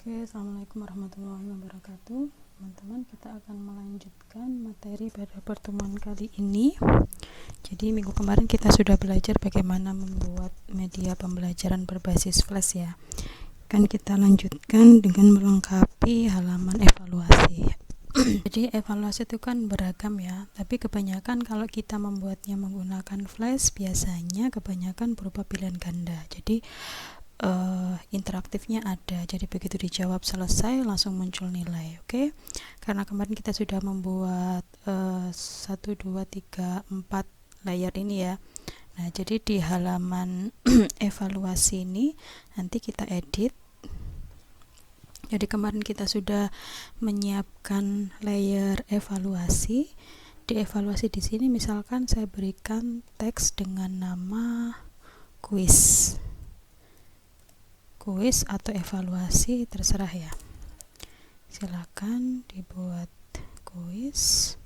Oke, assalamualaikum warahmatullahi wabarakatuh. Teman-teman, kita akan melanjutkan materi pada pertemuan kali ini. Jadi minggu kemarin kita sudah belajar bagaimana membuat media pembelajaran berbasis Flash ya. Kan kita lanjutkan dengan melengkapi halaman evaluasi. Jadi evaluasi itu kan beragam ya, tapi kebanyakan kalau kita membuatnya menggunakan Flash biasanya kebanyakan berupa pilihan ganda. Jadi interaktifnya ada, jadi begitu dijawab selesai langsung muncul nilai. Oke, karena kemarin kita sudah membuat 1, 2, 3, 4 layar ini ya. Nah, jadi di halaman evaluasi ini nanti kita edit. Jadi kemarin kita sudah menyiapkan layer evaluasi. Di evaluasi di sini misalkan saya berikan teks dengan nama kuis atau evaluasi, terserah ya, silakan dibuat kuis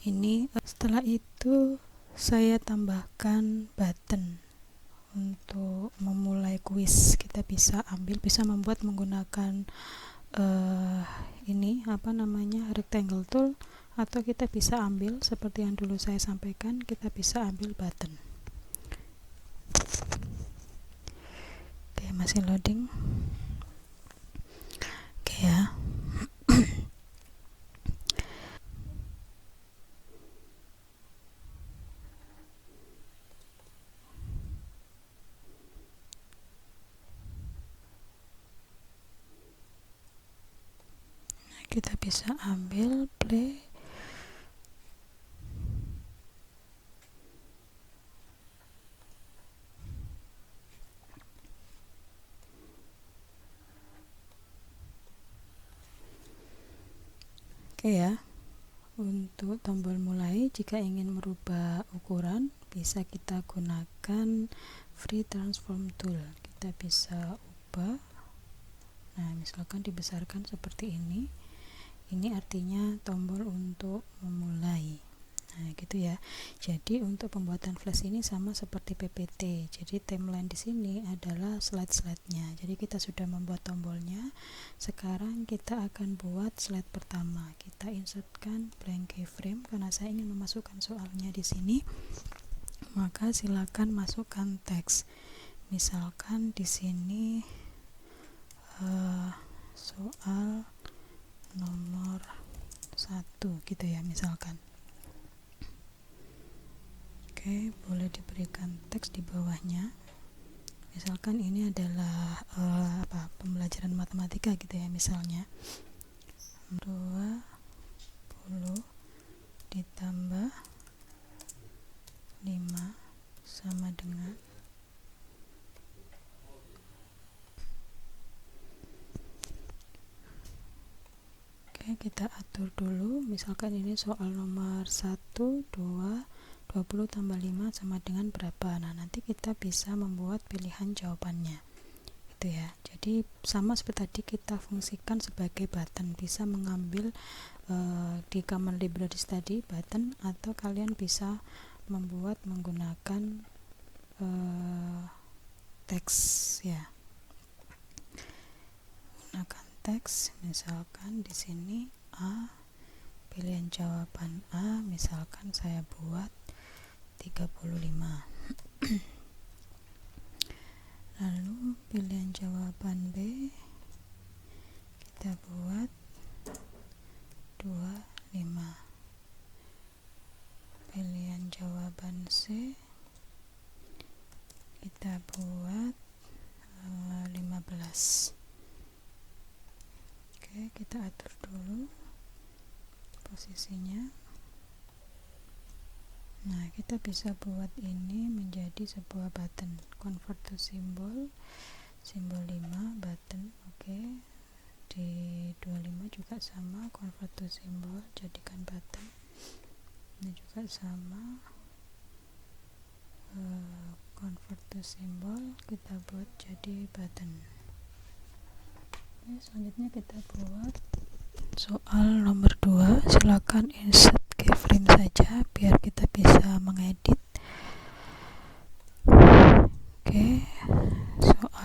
ini. Setelah itu saya tambahkan button untuk memulai kuis. Kita bisa membuat menggunakan rectangle tool, atau kita bisa ambil seperti yang dulu saya sampaikan, kita bisa ambil button. Masih loading. Oke ya. Kita bisa ambil play. Oke ya, untuk tombol mulai, jika ingin merubah ukuran bisa kita gunakan free transform tool. Kita bisa ubah, nah misalkan dibesarkan seperti ini. Ini artinya tombol untuk memulai. Nah gitu ya. Jadi untuk pembuatan flash ini sama seperti PPT. Jadi timeline di sini adalah slide-slide-nya. Jadi kita sudah membuat tombolnya. Sekarang kita akan buat slide pertama. Kita insertkan blank keyframe karena saya ingin memasukkan soalnya di sini. Maka silakan masukkan teks. Misalkan di sini soal nomor 1 gitu ya misalkan. Oke, boleh diberikan teks di bawahnya. Misalkan ini adalah pembelajaran matematika gitu ya misalnya. 20 ditambah 5 sama dengan kita atur dulu. Misalkan ini soal nomor 1, 2, 20 tambah 5 sama dengan berapa. Nah, nanti kita bisa membuat pilihan jawabannya. Gitu ya. Jadi sama seperti tadi kita fungsikan sebagai button. Bisa mengambil di Common Libraries tadi button, atau kalian bisa membuat menggunakan teks ya. Gunakan teks, misalkan di sini A, pilihan jawaban A, misalkan saya buat 35. Lalu pilihan jawaban B kita buat 25. Pilihan jawaban C kita buat 15. Oke, kita atur dulu posisinya. Nah, kita bisa buat ini menjadi sebuah button. Convert to symbol 5 button. Oke. Di 25 juga sama, convert to symbol jadikan button. Ini juga sama. Convert to symbol kita buat jadi button. Oke, selanjutnya kita buat soal nomor 2. Silakan insert keyframe saja biar kita bisa mengedit. Oke, soal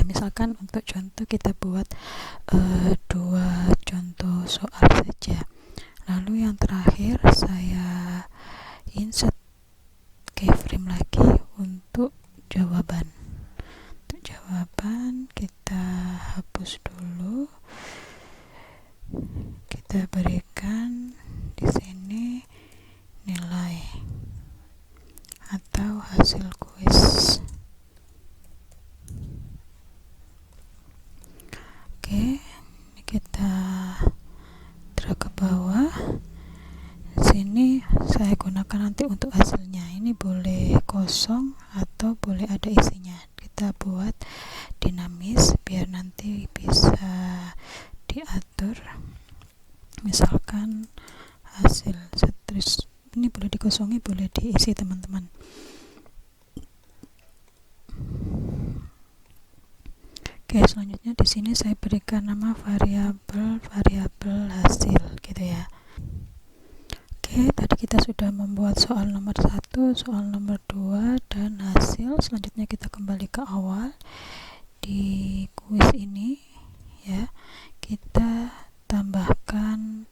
misalkan untuk contoh kita buat 2 contoh soal saja. Lalu yang terakhir saya insert keyframe lagi untuk jawaban. Untuk jawaban kita hapus dulu. Kita berikan di sini nilai atau hasil kuis. Oke, ini kita drag ke bawah. Sini saya gunakan nanti untuk hasilnya. Ini boleh kosong atau boleh ada isinya. Kita buat dinamis biar nanti bisa diatur. Misalkan hasil setrus ini boleh dikosongi, boleh diisi teman-teman. Oke, selanjutnya di sini saya berikan nama variabel hasil gitu ya. Oke, tadi kita sudah membuat soal nomor 1, soal nomor 2 dan hasil. Selanjutnya kita kembali ke awal. Di kuis ini ya, kita tambahkan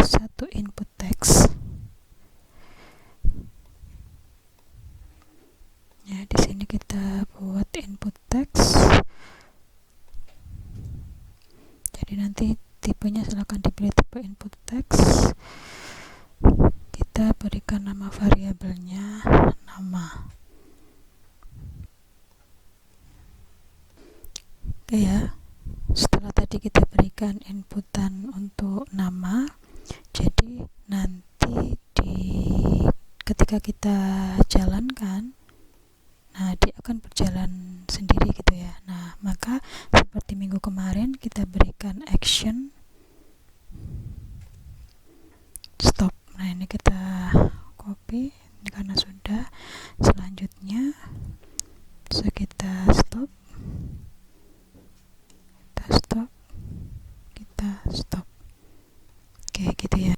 satu input teks. Ya, di sini kita buat input teks. Jadi nanti tipenya silakan dipilih tipe input teks. Kita berikan nama variabelnya nama. Oke ya. Setelah tadi kita berikan inputan untuk nama, jadi nanti ketika kita jalankan, nah dia akan berjalan sendiri gitu ya. Nah, maka seperti minggu kemarin kita berikan action stop. Nah, ini kita copy ini karena sudah. Selanjutnya bisa kita stop, kita stop. Oke, gitu ya.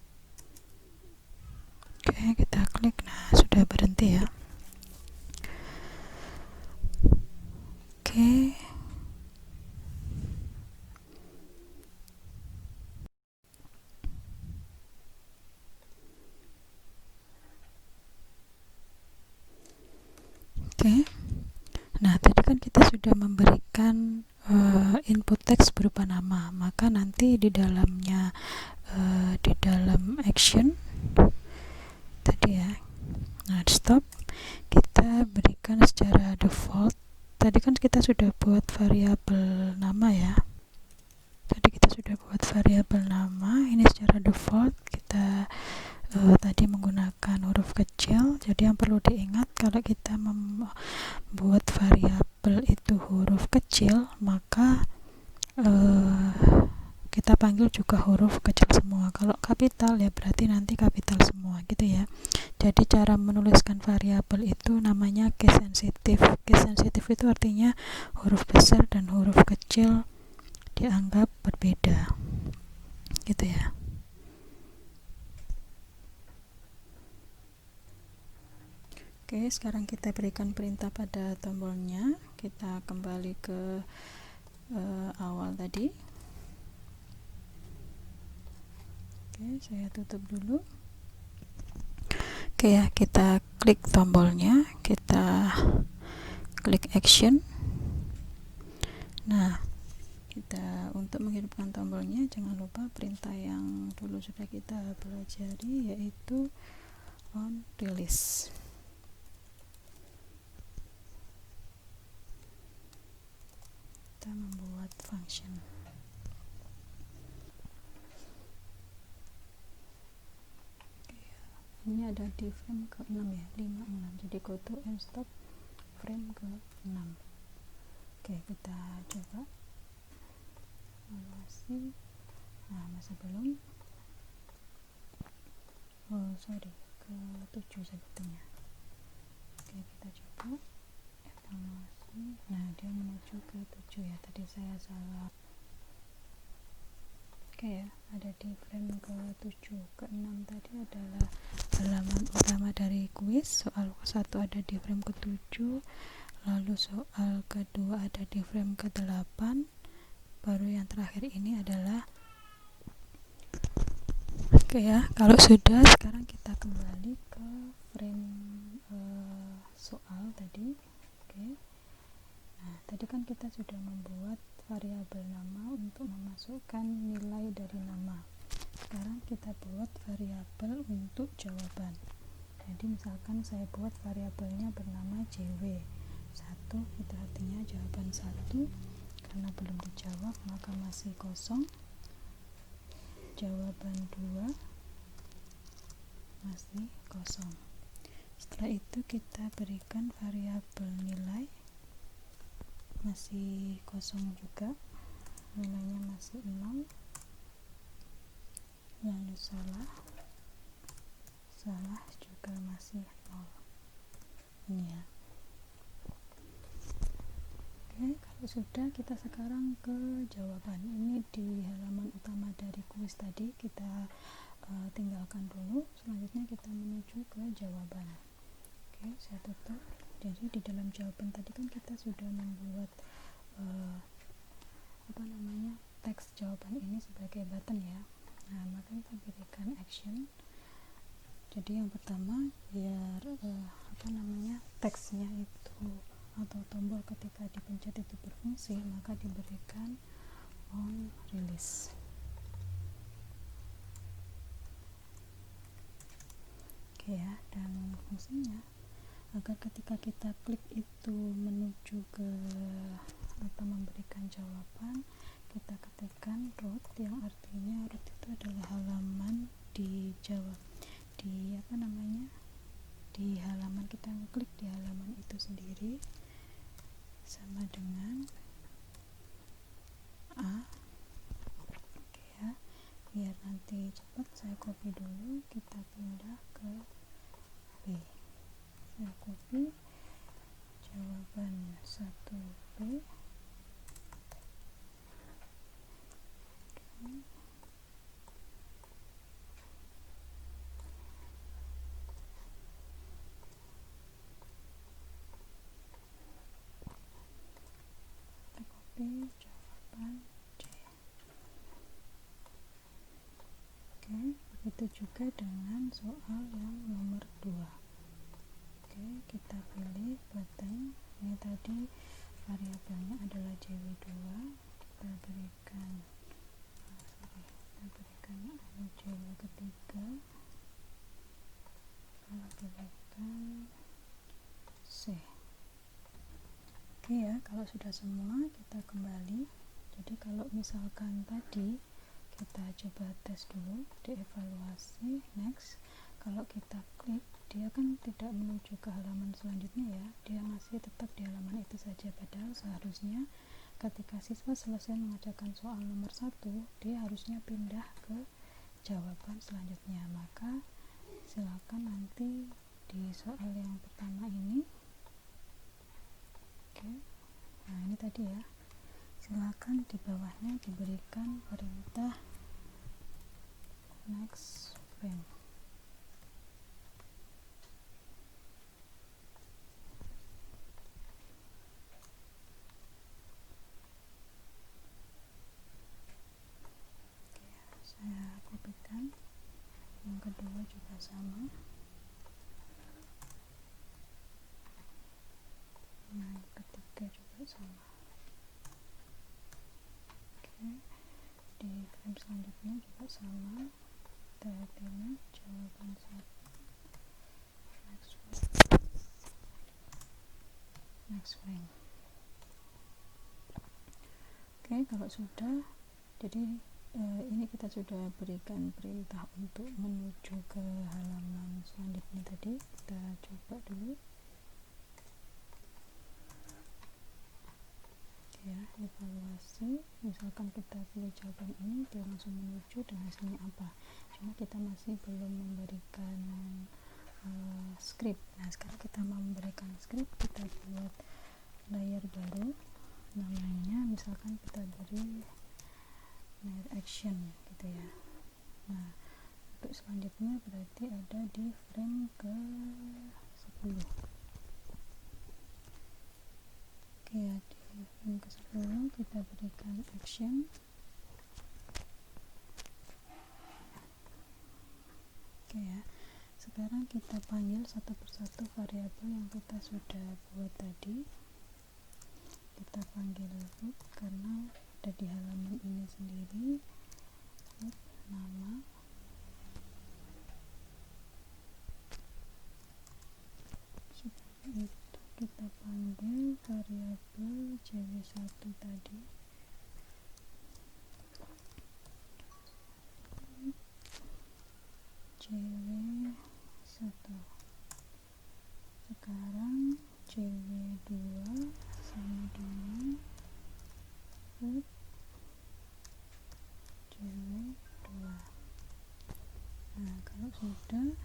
Oke, kita klik. Nah, sudah berhenti ya. Oke. Oke. Nah, tadi kan kita sudah memberikan input teks berupa nama, maka nanti di dalamnya di dalam action tadi ya. Nah, di stop kita berikan secara default. Tadi kan kita sudah buat variabel nama ya. Ini secara default kita tadi menggunakan huruf kecil. Jadi yang perlu diingat kalau kita membuat variabel itu huruf kecil, maka kita panggil juga huruf kecil semua. Kalau kapital ya berarti nanti kapital semua gitu ya. Jadi cara menuliskan variabel itu namanya case sensitive. Case sensitive itu artinya huruf besar dan huruf kecil dianggap berbeda gitu ya. Oke, sekarang kita berikan perintah pada tombolnya. Kita kembali ke awal tadi. Oke, saya tutup dulu. Oke ya, kita klik tombolnya, kita klik action. Nah, kita untuk menghidupkan tombolnya jangan lupa perintah yang dulu sudah kita pelajari, yaitu on release. Kita membuat function. Ini ada di frame ke-6 ya, 5, 6. Jadi go to and stop frame ke-6. Oke, kita coba evaluasi. Nah, masih belum. Oh, sorry, ke-7 sebetulnya. Oke, kita coba evaluasi. Nah, dia menuju ke-7 ya, tadi saya salah. Oke ya, ada di frame ke-7. Ke-6 tadi adalah halaman utama dari kuis. Soal 1 ada di frame ke-7, lalu soal kedua ada di frame ke-8, baru yang terakhir ini adalah oke ya. Kalau sudah, sekarang kita kembali ke frame soal tadi. Oke. Nah, tadi kan kita sudah membuat variabel nama untuk memasukkan nilai dari nama. Sekarang kita buat variabel untuk jawaban. Jadi misalkan saya buat variabelnya bernama JW 1, itu artinya jawaban 1. Karena belum dijawab maka masih kosong. Jawaban 2 masih kosong. Setelah itu kita berikan variabel nilai, masih kosong juga, nilainya masih 0. Lalu salah juga masih 0. Ini ya. Oke, kalau sudah, kita sekarang ke jawaban. Ini di halaman utama dari kuis tadi, kita tinggalkan dulu. Selanjutnya kita menuju ke jawaban. Oke, saya tutup. Jadi di dalam jawaban tadi kan kita sudah membuat teks jawaban ini sebagai button ya. Nah, maka kita berikan action. Jadi yang pertama, biar teksnya itu atau tombol ketika dipencet itu berfungsi, maka diberikan on release. Oke ya, dan fungsinya agar ketika kita klik itu menuju ke atau memberikan jawaban, kita ketikkan root, yang artinya root itu adalah halaman di di halaman, kita klik di halaman itu sendiri, sama dengan A. Oke ya, biar nanti cepat saya copy dulu, kita pindah ke B. Saya copy jawaban 1B. Jawaban C. Oke, begitu juga dengan soal yang nomor 2. Oke, kita pilih button. Ini tadi variabelnya adalah JW2. Kita berikan JW ketiga, kita berikan C. Oke ya, kalau sudah semua kita kembali. Jadi kalau misalkan tadi kita coba tes dulu, dievaluasi, next. Kalau kita klik, dia kan tidak menuju ke halaman selanjutnya ya, dia masih tetap di halaman itu saja. Padahal seharusnya ketika siswa selesai mengerjakan soal nomor 1, dia harusnya pindah ke jawaban selanjutnya. Maka silakan nanti di soal yang pertama ini. Oke, nah ini tadi ya, silakan di bawahnya diberikan perintah next frame. Oke, saya kopikan. Yang kedua juga sama. Yang ketiga juga sama. Oke, di frame selanjutnya juga sama. Kita pilih jawaban 1, next frame. Oke, kalau sudah, jadi ini kita sudah berikan perintah untuk menuju ke halaman selanjutnya tadi. Kita coba dulu. Ya, evaluasi, misalkan kita pilih jawaban ini, dia langsung menuju dan hasilnya apa. Cuma kita masih belum memberikan script. Nah, sekarang kita mau memberikan script, kita buat layer baru, namanya misalkan kita beri layer action gitu ya. Nah, untuk selanjutnya berarti ada di frame ke 10. Oke ya, di yang ke-10 kita berikan action. Oke ya, sekarang kita panggil satu persatu variabel yang kita sudah buat tadi. Kita panggil root karena ada di halaman ini sendiri. Root nama, setelah itu kita panggil variabel cw1 tadi. cw1. Sekarang cw2 sama dengan root cw2. Nah, kalau sudah,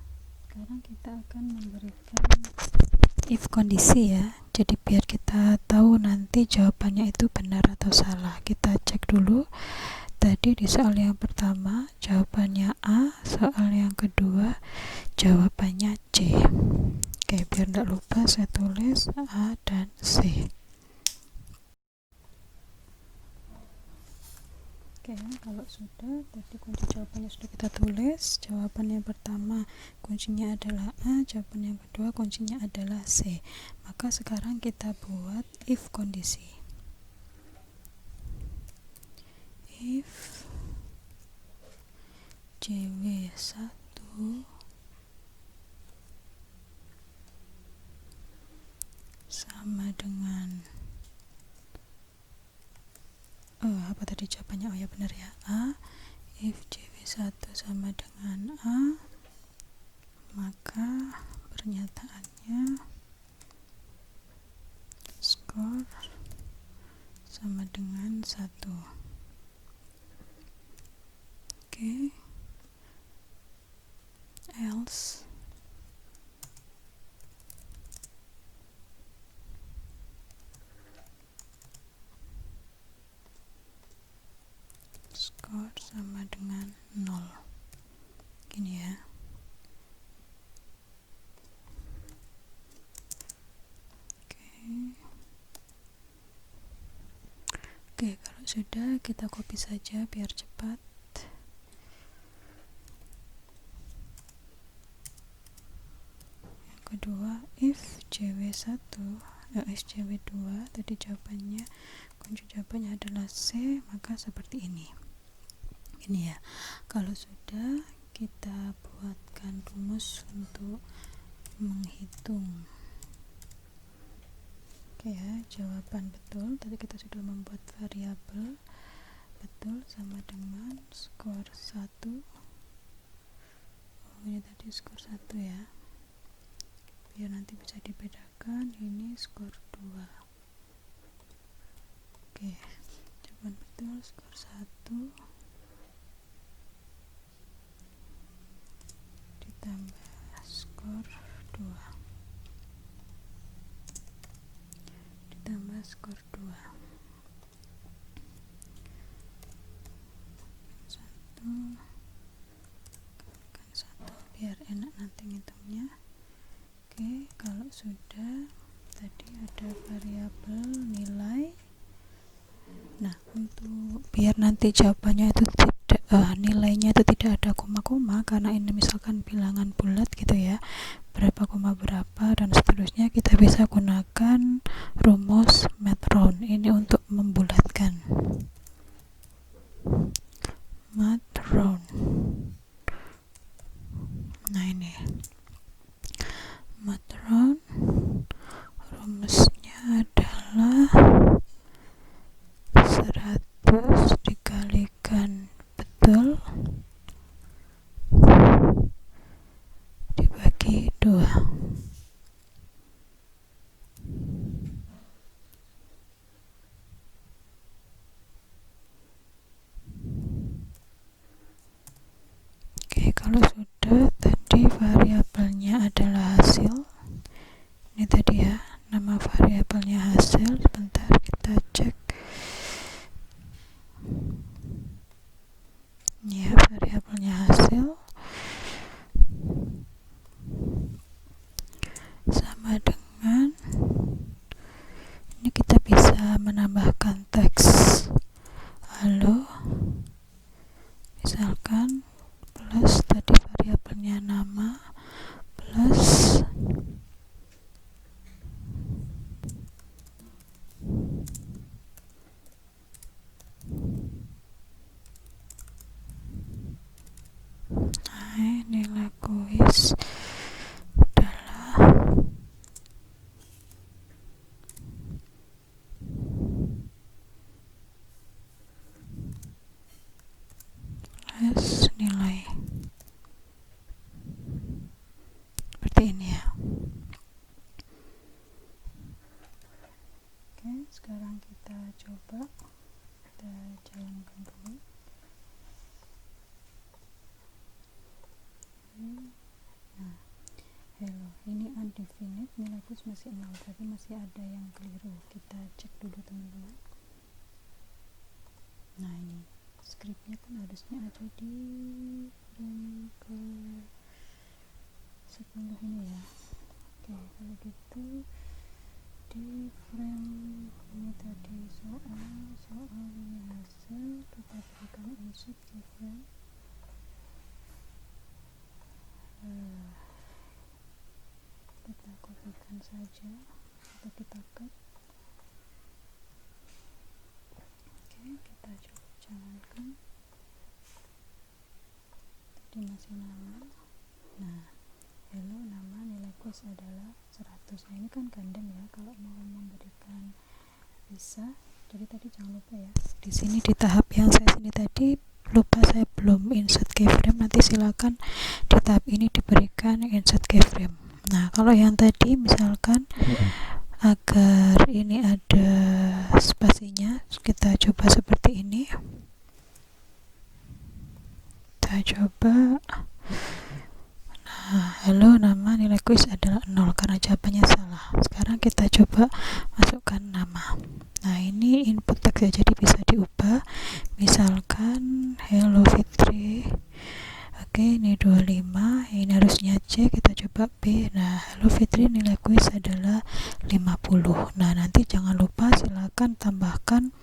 sekarang kita akan memberikan if kondisi ya, jadi biar kita tahu nanti jawabannya itu benar atau salah. Kita cek dulu. Tadi di soal yang pertama jawabannya A, soal yang kedua jawabannya C. Oke, biar tidak lupa saya tulis A dan C. Oke, kalau sudah, tadi kunci jawabannya sudah kita tulis. Jawaban yang pertama kuncinya adalah A, jawaban yang kedua kuncinya adalah C. Maka sekarang kita buat if kondisi. If cw1 sama dengan apa tadi jawabannya? Oh ya, benar ya, A. If cw1 sama dengan A, maka pernyataannya skor sama dengan 1. Oke. Else skor sama dengan 0. Gini ya. Oke, kalau sudah kita copy saja biar cepat. Yang kedua, if cw1 if cw2 tadi jawabannya, kunci jawabannya adalah C, maka seperti ini. Ini ya. Kalau sudah, kita buatkan rumus untuk menghitung. Oke ya, jawaban betul. Tadi kita sudah membuat variabel betul sama dengan skor 1. Oh, ini tadi skor 1 ya. Biar nanti bisa dibedakan, ini skor 2. Oke, jawaban betul skor 1 ditambah skor 2 ditambah skor 2. 1 kalikan 1 biar enak nanti ngitungnya. Oke, kalau sudah, tadi ada variabel nilai. Nah, untuk biar nanti jawabannya itu tidak nilainya itu tidak ada koma-koma, karena ini misalkan bilangan bulat gitu ya, berapa koma berapa dan seterusnya, kita bisa gunakan rumus math round ini untuk membulatkan. Math round. Nah, ini math round rumusnya adalah 100 dikalikan betul dibagi 2. Oke, kalau sudah, tadi variabelnya adalah hasil. Ini tadi ya, nama variabelnya hasil. Sebentar kita cek. Ya, variabelnya hasil sama dengan ini, kita bisa Terus nilai seperti ini ya. Oke, sekarang kita coba, kita jalankan dulu. Nah, hello, ini undefinite, nilai plus masih 0, tapi masih ada yang keliru. Kita cek dulu teman-teman. Nah, ini scriptnya kan harusnya ada di frame ke 10 ini ya. Oke, kalau gitu di frame ini tadi soal ini hasil, kita berikan insert ke frame. Kita kopikan saja atau kita cut. Oke, kita coba jalankan. Tadi masih nama. Nah, hello, nama nilai quiz adalah 100. Nah, ini kan gandeng ya kalau mau memberikan bisa. Jadi tadi jangan lupa ya, di sini di tahap yang saya sini tadi lupa, saya belum insert keyframe. Nanti silakan di tahap ini diberikan insert keyframe. Nah, kalau yang tadi misalkan agar ini ada spasinya, kita coba seperti ini. Kita coba. Nah, hello, nama nilai quiz adalah 0 karena jawabannya salah. Sekarang kita coba masukkan nama. Nah, ini input teks ya, jadi bisa diubah. Misalkan hello Fitri. Oke, ini 25, ini harusnya C, kita coba B. Nah, hello Fitri, nilai quiz adalah 50. Nah, nanti jangan lupa silakan tambahkan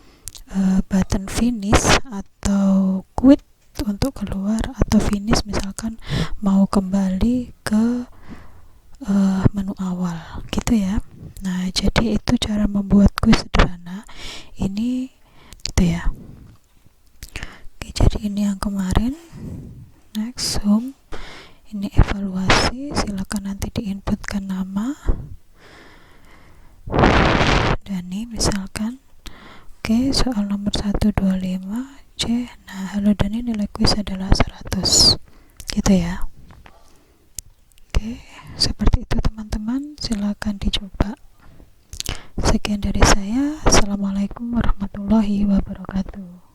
button finish atau quit untuk keluar, atau finish misalkan mau kembali ke menu awal gitu ya. Nah, jadi itu cara membuat quiz sederhana ini gitu ya. Oke, jadi ini yang kemarin. Next, home, ini evaluasi, silakan nanti diinputkan nama Dani misalkan. Oke, soal nomor 125 C. Nah, halo Dani, nilai quiz adalah 100 gitu ya. Oke, seperti itu teman-teman, silakan dicoba. Sekian dari saya. Assalamualaikum warahmatullahi wabarakatuh.